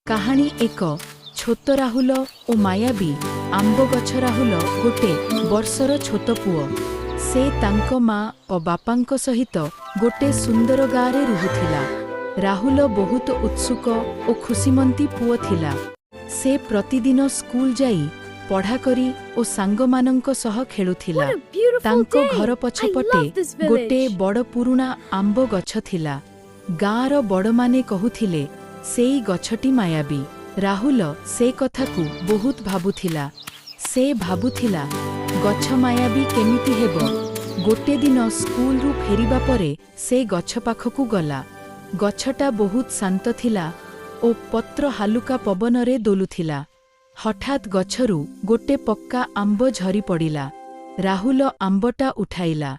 କାହାଣୀ ଏକ ଛୋଟ ରାହୁଲ ଓ ମାୟାବୀ ଆମ୍ବ ଗଛ। ରାହୁଲ ଗୋଟେ ବର୍ଷର ଛୋଟ ପୁଅ। ସେ ତାଙ୍କ ମା ଓ ବାପାଙ୍କ ସହିତ ଗୋଟେ ସୁନ୍ଦର ଗାଁରେ ରହୁଥିଲା। ରାହୁଲ ବହୁତ ଉତ୍ସୁକ ଓ ଖୁସିମନ୍ତୀ ପୁଅ ଥିଲା। ସେ ପ୍ରତିଦିନ ସ୍କୁଲ ଯାଇ ପଢ଼ା କରି ଓ ସାଙ୍ଗମାନଙ୍କ ସହ ଖେଳୁଥିଲା। ତାଙ୍କ ଘର ପଛପଟେ ଗୋଟେ ବଡ଼ ପୁରୁଣା ଆମ୍ବ ଗଛ ଥିଲା। ଗାଁର ବଡ଼ମାନେ କହୁଥିଲେ ସେଇ ଗଛଟି ମାୟାବୀ। ରାହୁଲ ସେ କଥାକୁ ବହୁତ ଭାବୁଥିଲା। ସେ ଭାବୁଥିଲା ଗଛ ମାୟାବୀ କେମିତି ହେବ। ଗୋଟେ ଦିନ ସ୍କୁଲରୁ ଫେରିବା ପରେ ସେ ଗଛ ପାଖକୁ ଗଲା। ଗଛଟା ବହୁତ ଶାନ୍ତ ଥିଲା ଓ ପତ୍ର ହାଲୁକା ପବନରେ ଦୋଲୁଥିଲା। ହଠାତ୍ ଗଛରୁ ଗୋଟେ ପକ୍କା ଆମ୍ବ ଝରି ପଡ଼ିଲା। ରାହୁଲ ଆମ୍ବଟା ଉଠାଇଲା।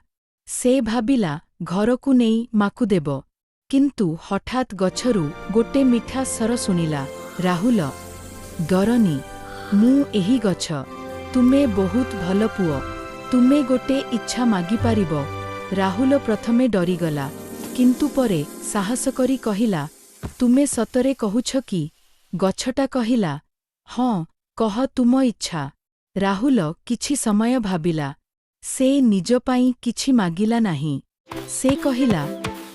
ସେ ଭାବିଲା ଘରକୁ ନେଇ ମାକୁ ଦେବ। କିନ୍ତୁ ହଠାତ୍ ଗଛରୁ ଗୋଟେ ମିଠା ସ୍ୱର ଶୁଣିଲା। ରାହୁଲ, ଡରନି, ମୁଁ ଏହି ଗଛ। ତୁମେ ବହୁତ ଭଲ ପୁଅ। ତୁମେ ଗୋଟେ ଇଚ୍ଛା ମାଗିପାରିବ। ରାହୁଲ ପ୍ରଥମେ ଡରିଗଲା, କିନ୍ତୁ ପରେ ସାହସ କରି କହିଲା, ତୁମେ ସତରେ କହୁଛ କି? ଗଛଟା କହିଲା, ହଁ, କହ ତୁମ ଇଚ୍ଛା। ରାହୁଲ କିଛି ସମୟ ଭାବିଲା। ସେ ନିଜ ପାଇଁ କିଛି ମାଗିଲା ନାହିଁ। ସେ କହିଲା,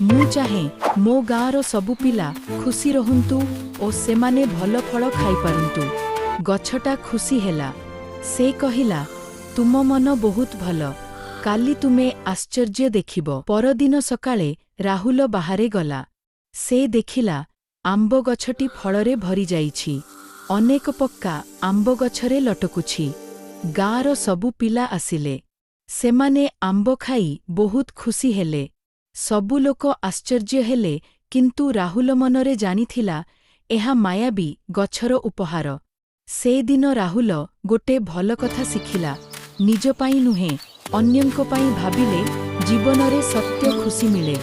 ମୁଁ ଚାହେଁ ମୋ ଗାଁର ସବୁ ପିଲା ଖୁସି ରହନ୍ତୁ ଓ ସେମାନେ ଭଲ ଫଳ ଖାଇପାରନ୍ତୁ। ଗଛଟା ଖୁସି ହେଲା। ସେ କହିଲା, ତୁମ ମନ ବହୁତ ଭଲ। କାଲି ତୁମେ ଆଶ୍ଚର୍ଯ୍ୟ ଦେଖିବ। ପରଦିନ ସକାଳେ ରାହୁଲ ବାହାରେ ଗଲା। ସେ ଦେଖିଲା ଆମ୍ବ ଗଛଟି ଫଳରେ ଭରିଯାଇଛି। ଅନେକ ପକ୍କା ଆମ୍ବ ଗଛରେ ଲଟକୁଛି। ଗାଁର ସବୁ ପିଲା ଆସିଲେ। ସେମାନେ ଆମ୍ବ ଖାଇ ବହୁତ ଖୁସି ହେଲେ। ସବୁ ଲୋକ ଆଶ୍ଚର୍ଯ୍ୟ ହେଲେ, କିନ୍ତୁ ରାହୁଲ ମନରେ ଜାଣିଥିଲା ଏହା ମାୟାବୀ ଗଛର ଉପହାର। ସେ ଦିନ ରାହୁଲ ଗୋଟେ ଭଲ କଥା ଶିଖିଲା। ନିଜ ପାଇଁ ନୁହେଁ, ଅନ୍ୟଙ୍କ ପାଇଁ ଭାବିଲେ ଜୀବନରେ ସତ୍ୟ ଖୁସି ମିଳେ।